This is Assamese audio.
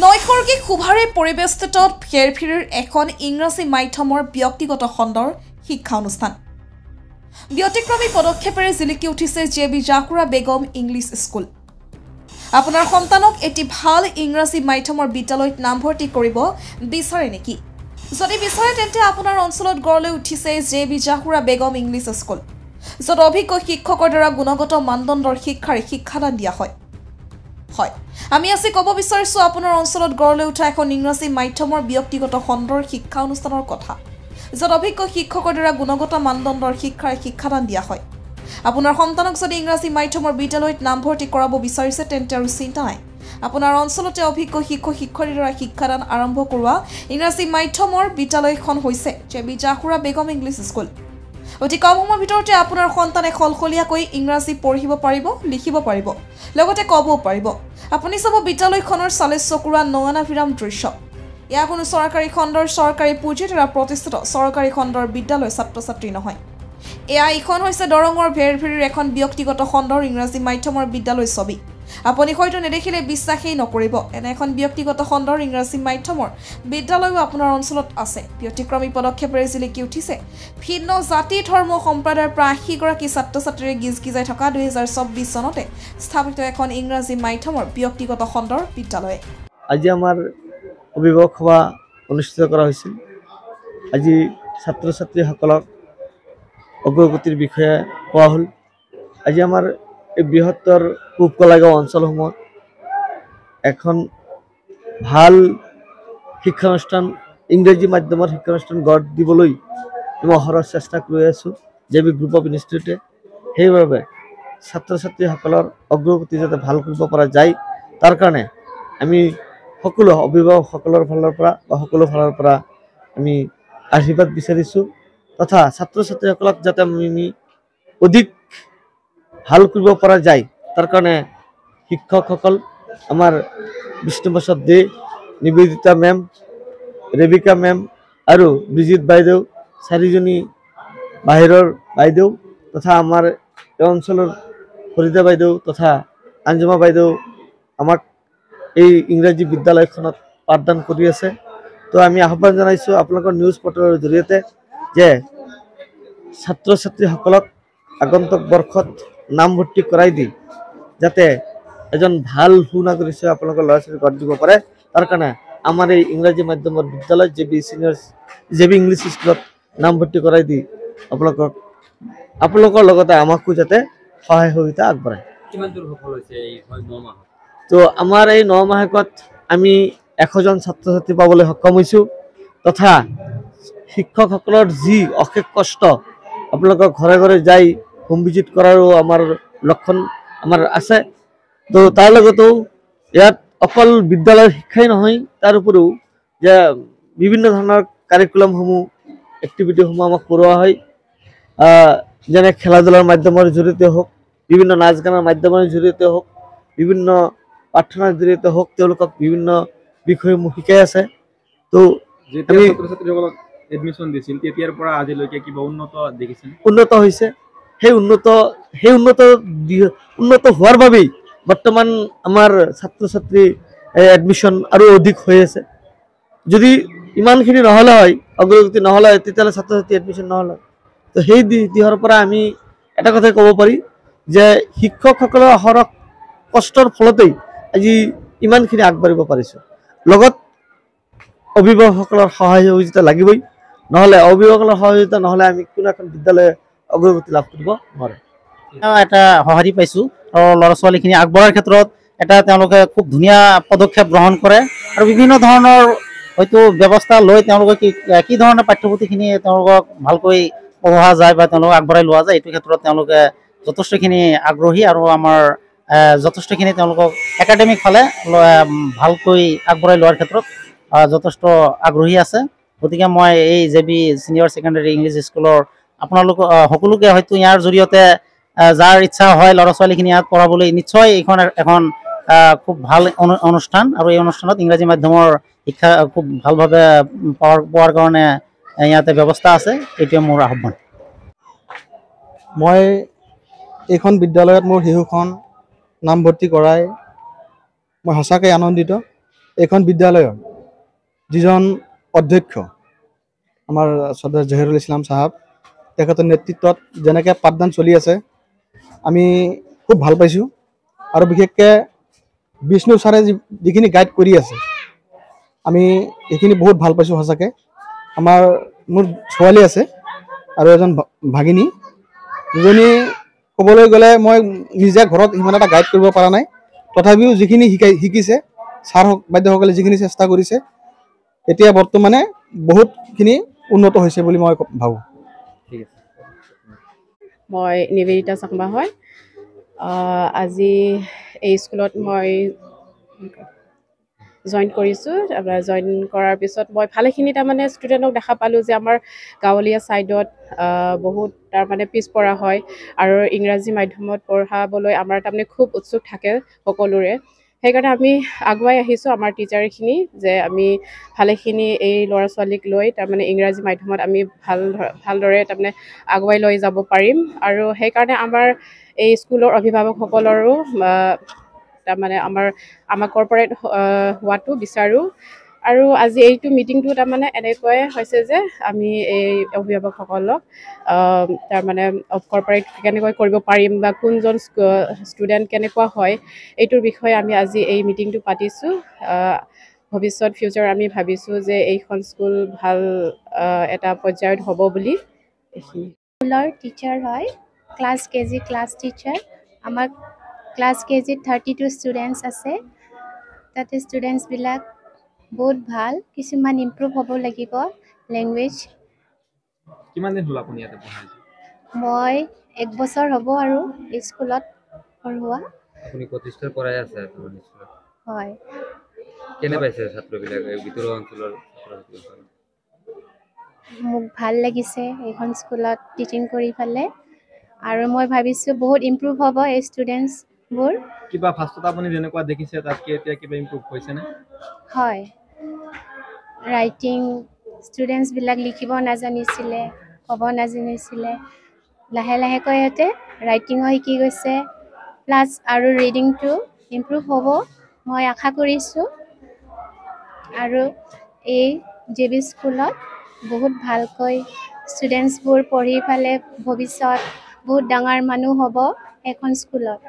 নৈসৰ্গিক শোভাৰে পৰিবেষ্টিত ফেৰফিৰিৰ এখন ইংৰাজী মাধ্যমৰ ব্যক্তিগত খণ্ডৰ শিক্ষা অনুষ্ঠান। ব্যতিক্ৰমী পদক্ষেপেৰে জিলিকি উঠিছে J B. Jahura Begum English school. আপোনাৰ সন্তানক এটি ভাল ইংৰাজী মাধ্যমৰ বিদ্যালয়ত নামভৰ্তি কৰিব বিচাৰে নেকি? যদি বিচাৰে তেন্তে আপোনাৰ অঞ্চলত গঢ় লৈ উঠিছে J B. Jahura Begum English school, য'ত অভিজ্ঞ শিক্ষকৰ দ্বাৰা গুণগত মানদণ্ডৰ শিক্ষাৰে শিক্ষাদান দিয়া হয়। আমি আজি ক'ব বিচাৰিছোঁ আপোনাৰ অঞ্চলত গঢ় লৈ উঠা এখন ইংৰাজী মাধ্যমৰ ব্যক্তিগত খণ্ডৰ শিক্ষা অনুষ্ঠানৰ কথা, য'ত অভিজ্ঞ শিক্ষকৰ দ্বাৰা গুণগত মানদণ্ডৰ শিক্ষাৰে শিক্ষাদান দিয়া হয়। আপোনাৰ সন্তানক যদি ইংৰাজী মাধ্যমৰ বিদ্যালয়ত নামভৰ্তি কৰাব বিচাৰিছে তেন্তে আৰু চিন্তা নাই। আপোনাৰ অঞ্চলতে অভিজ্ঞ শিক্ষক-শিক্ষয়িত্ৰীৰ দ্বাৰা শিক্ষাদান আৰম্ভ কৰোৱা ইংৰাজী মাধ্যমৰ বিদ্যালয়খন হৈছে J B. Jahura Begum English school. অতি কম সময়ৰ ভিতৰতে আপোনাৰ সন্তানে সলসলীয়াকৈ ইংৰাজী পঢ়িব পাৰিব, লিখিব পাৰিব, লগতে ক'বও পাৰিব। আপুনি চাব বিদ্যালয়খনৰ চালে চকুৰা নয়নাভিৰাম দৃশ্য। এয়া কোনো চৰকাৰী খণ্ডৰ চৰকাৰী পুঁজিৰ দ্বাৰা প্ৰতিষ্ঠিত চৰকাৰী খণ্ডৰ বিদ্যালয় ছাত্ৰ-ছাত্ৰী নহয়। এইখন হৈছে দৰঙৰ ভেৰভেৰিৰ এখন ব্যক্তিগত খণ্ডৰ ইংৰাজী মাধ্যমৰ বিদ্যালয় ছবি। আপুনি হয়তো নেদেখিলে বিশ্বাসেই নকৰিব, এনে এখন ব্যক্তিগত খণ্ডৰ ইংৰাজী মাধ্যমৰ বিদ্যালয়ো আপোনাৰ অঞ্চলত আছে। ব্যতিক্ৰমী পদক্ষেপেৰে জিলিকি উঠিছে ভিন্ন জাতি ধৰ্ম সম্প্ৰদায়ৰ প্ৰায় ৮০গৰাকী ছাত্ৰ-ছাত্ৰীৰে গিজগিজাই থকা ২০২৪ চনতে স্থাপিত এখন ইংৰাজী মাধ্যমৰ ব্যক্তিগত খণ্ডৰ বিদ্যালয়। আজি আমাৰ অভিভাৱক সভা অনুষ্ঠিত কৰা হৈছিল। আজি ছাত্ৰ ছাত্ৰীসকলক অগ্ৰগতিৰ বিষয়ে কোৱা হ'ল। আজি আমাৰ এই বৃহত্তৰ পূব কলাগাঁও অঞ্চলসমূহত এখন ভাল শিক্ষানুষ্ঠান ইংৰাজী মাধ্যমৰ শিক্ষানুষ্ঠান গঢ় দিবলৈ আমি অহৰহ চেষ্টা কৰি আছোঁ জে.বি. Group of ইনষ্টিটিউটে। সেইবাবে ছাত্ৰ ছাত্ৰীসকলৰ অগ্ৰগতি যাতে ভাল কৰিব পৰা যায়, তাৰ কাৰণে আমি সকলো অভিভাৱকসকলৰ ফালৰ পৰা বা সকলো ফালৰ পৰা আমি আশীৰ্বাদ বিচাৰিছোঁ, তথা ছাত্ৰ ছাত্ৰীসকলক যাতে আমি অধিক ভাল কৰিব পৰা যায়, তাৰ কাৰণে শিক্ষকসকল আমাৰ বিষ্ণুপ্ৰসাদ দে, নিবেদিতা মেম, ৰেবিকা মেম আৰু ব্ৰিজিত বাইদেউ, চাৰিজনী বাহিৰৰ বাইদেউ তথা আমাৰ এই অঞ্চলৰ ফৰিদা বাইদেউ তথা আঞ্জুমা বাইদেউ আমাক এই ইংৰাজী বিদ্যালয়খনত পাঠদান কৰি আছে। তো আমি আহ্বান জনাইছোঁ আপোনালোকৰ নিউজ পৰ্টেলৰ জৰিয়তে যে ছাত্ৰ ছাত্ৰীসকলক আগন্তুক বৰ্ষত নামভৰ্তি কৰাই দি যাতে এজন ভাল সুনাগৰিক হিচাপে আপোনালোকৰ ল'ৰা ছোৱালী গঢ় দিব পাৰে, তাৰ কাৰণে আমাৰ এই ইংৰাজী মাধ্যমৰ বিদ্যালয় জে.বি. ইংলিছ স্কুলত নামভৰ্তি কৰাই দি আপোনালোকৰ লগতে আমাকো যাতে সহায় সহযোগিতা আগবঢ়ায়। কিমান দূৰ সফল হৈছে এই ৯ মাহত? তো আমাৰ এই ৯ মাহত আমি ১০০জন ছাত্ৰ ছাত্ৰী পাবলৈ সক্ষম হৈছোঁ, তথা শিক্ষকসকলৰ যি অশেষ কষ্ট, আপোনালোকৰ ঘৰে ঘৰে যাই হোম ভিজিট কৰাৰো আমাৰ লক্ষণ আমাৰ আছে। তো তাৰ লগতেও ইয়াত অকল বিদ্যালয়ৰ শিক্ষাই নহয়, তাৰ উপৰিও যে বিভিন্ন ধৰণৰ কাৰিকুলামসমূহ এক্টিভিটিসমূহ আমাক কৰোৱা হয়, যেনে খেলা ধূলাৰ মাধ্যমৰ জৰিয়তে হওক, বিভিন্ন নাচ গানৰ মাধ্যমৰ জৰিয়তে হওক, বিভিন্ন প্ৰাৰ্থনাৰ জৰিয়তে হওক, তেওঁলোকক বিভিন্ন বিষয়সমূহ শিকাই আছে। তো যেতিয়া ছাত্ৰ ছাত্ৰীসকলক এডমিশ্যন দিছিল তেতিয়াৰ পৰা আজিলৈকে কিবা উন্নত দেখিছিল? উন্নত হৈছে। সেই উন্নত হোৱাৰ বাবেই বৰ্তমান আমাৰ ছাত্ৰ ছাত্ৰী এডমিশ্যন আৰু অধিক হৈ আছে। যদি ইমানখিনি নহ'লে হয়, অগ্ৰগতি নহ'লে হয়, তেতিয়াহ'লে ছাত্ৰ ছাত্ৰী এডমিশ্যন নহ'লে হয়। তো সেই দিশৰ পৰা আমি এটা কথাই ক'ব পাৰি যে শিক্ষকসকলৰ অহৰহ কষ্টৰ ফলতেই আজি ইমানখিনি আগবাঢ়িব পাৰিছোঁ। লগত অভিভাৱকসকলৰ সহায় সহযোগিতা লাগিবই, নহ'লে অভিভাৱকসকলৰ সহযোগিতা নহ'লে আমি কোনো এখন বিদ্যালয়ে অগ্ৰগতি লাভ কৰিব নোৱাৰে। এটা সঁহাৰি পাইছোঁ আৰু ল'ৰা ছোৱালীখিনি আগবঢ়াৰ ক্ষেত্ৰত এটা তেওঁলোকে খুব ধুনীয়া পদক্ষেপ গ্ৰহণ কৰে আৰু বিভিন্ন ধৰণৰ হয়তো ব্যৱস্থা লৈ তেওঁলোকে কি ধৰণে পাঠ্যপুথিখিনি তেওঁলোকক ভালকৈ পঢ়োৱা যায় বা তেওঁলোকক আগবঢ়াই লোৱা যায়, এইটো ক্ষেত্ৰত তেওঁলোকে যথেষ্টখিনি আগ্ৰহী আৰু আমাৰ যথেষ্টখিনি তেওঁলোকক একাডেমিক ফালে ভালকৈ আগবঢ়াই লোৱাৰ ক্ষেত্ৰত যথেষ্ট আগ্ৰহী আছে। গতিকে মই এই জে.বি. ছিনিয়ৰ ছেকেণ্ডেৰী ইংলিছ স্কুলৰ আপোনালোক সকলোকে হয়তো ইয়াৰ জৰিয়তে যাৰ ইচ্ছা হয় ল'ৰা ছোৱালীখিনি ইয়াত পঢ়াবলৈ, নিশ্চয় এইখন এখন খুব ভাল অনুষ্ঠান আৰু এই অনুষ্ঠানত ইংৰাজী মাধ্যমৰ শিক্ষা খুব ভালভাৱে পোৱাৰ কাৰণে ইয়াতে ব্যৱস্থা আছে। এইটোৱে মোৰ আহ্বান। মই এইখন বিদ্যালয়ত মোৰ শিশুখন নামভৰ্তি কৰাই মই সঁচাকৈ আনন্দিত। এইখন বিদ্যালয়ৰ যিজন অধ্যক্ষ আমাৰ চৰ্দাৰ জহিৰুল ইছলাম চাহাব তেখেতৰ নেতৃত্বত যেনেকৈ পাঠদান চলি আছে আমি খুব ভাল পাইছোঁ আৰু বিশেষকৈ বিষ্ণু ছাৰে যিখিনি গাইড কৰি আছে আমি এইখিনি বহুত ভাল পাইছোঁ সঁচাকৈ। মোৰ ছোৱালী আছে আৰু এজন ভাগিনী, দুজনী ক'বলৈ গ'লে মই নিজে ঘৰত ইমান এটা গাইড কৰিব পৰা নাই, তথাপিও যিখিনি শিকিছে ছাৰ বাইদেউসকলে যিখিনি চেষ্টা কৰিছে এতিয়া বৰ্তমানে বহুতখিনি উন্নত হৈছে বুলি মই ভাবোঁ। ঠিক আছে। মই নিবেদিতা চাকমা হয়। আজি এই স্কুলত মই জইন কৰিছোঁ। জইন কৰাৰ পিছত মই ভালেখিনি তাৰমানে ষ্টুডেণ্টক দেখা পালোঁ যে আমাৰ গাঁৱলীয়া ছাইডত বহুত তাৰমানে পিছপৰা হয় আৰু ইংৰাজী মাধ্যমত পঢ়াবলৈ আমাৰ তাৰমানে খুব উৎসুক থাকে সকলোৰে। সেইকাৰণে আমি আগুৱাই আহিছোঁ আমাৰ টিচাৰখিনি যে আমি ভালেখিনি এই ল'ৰা ছোৱালীক লৈ তাৰমানে ইংৰাজী মাধ্যমত আমি ভালদৰে তাৰমানে আগুৱাই লৈ যাব পাৰিম। আৰু সেইকাৰণে আমাৰ এই স্কুলৰ অভিভাৱকসকলৰো তাৰমানে আমাক কৰ্পৰেট হোৱাটো বিচাৰোঁ। আৰু আজি এইটো মিটিংটো তাৰমানে এনেকুৱাই হৈছে যে আমি এই অভিভাৱকসকলক তাৰমানে কৰ্পৰেট কেনেকৈ কৰিব পাৰিম বা কোনজন ষ্টুডেণ্ট কেনেকুৱা হয় এইটোৰ বিষয়ে আমি আজি এই মিটিংটো পাতিছোঁ। ভৱিষ্যত ফিউচাৰ আমি ভাবিছোঁ যে এইখন স্কুল ভাল এটা পৰ্যায়ত হ'ব বুলি। এইখিনি স্কুলৰ টিচাৰ হয়, ক্লাছ কেজি ক্লাছ টিচাৰ। আমাৰ ক্লাছ কেজিত 32 ষ্টুডেণ্টছ আছে। তাতে ষ্টুডেণ্টছবিলাক বহুত ভাল, কিছুমান ইমপ্ৰুভ হ'ব লাগিব লেংগুৱেজ। কিমান দিন হ'ল আপুনি ইয়াতে পঢ়াইছে? মই 1 বছৰ হ'ব আৰু স্কুলত পঢ়োৱা। আপুনি প্ৰতিষ্ঠাৰ পৰাই আছে আপোনাৰ স্কুলত? হয়। কেনে পাইছে ছাত্ৰবিলাকে ভিতৰুৱা অঞ্চলৰ ছাত্ৰসকলে? মোক ভাল লাগিছে এইখন স্কুলত টিচিং কৰি পেলাই, আৰু মই ভাবিছোঁ বহুত ইমপ্ৰুভ হ'ব এই ষ্টুডেণ্টছবোৰ। কিবা ফাৰ্ষ্টত আপুনি যেনেকুৱা দেখিছে তাতকৈ এতিয়া কিবা ইমপ্ৰুভ হৈছেনে? হয়, ৰাইটিং ষ্টুডেণ্টছবিলাক লিখিব নাজানিছিলে, ক'ব নাজানিছিলে, লাহে লাহেকৈ সিহঁতে ৰাইটিঙো শিকি গৈছে, প্লাছ আৰু ৰিডিংটো ইমপ্ৰুভ হ'ব মই আশা কৰিছোঁ। আৰু এই JB স্কুলত বহুত ভালকৈ ষ্টুডেণ্টছবোৰ পঢ়ি পেলাই ভৱিষ্যত বহুত ডাঙৰ মানুহ হ'ব এখন স্কুলত।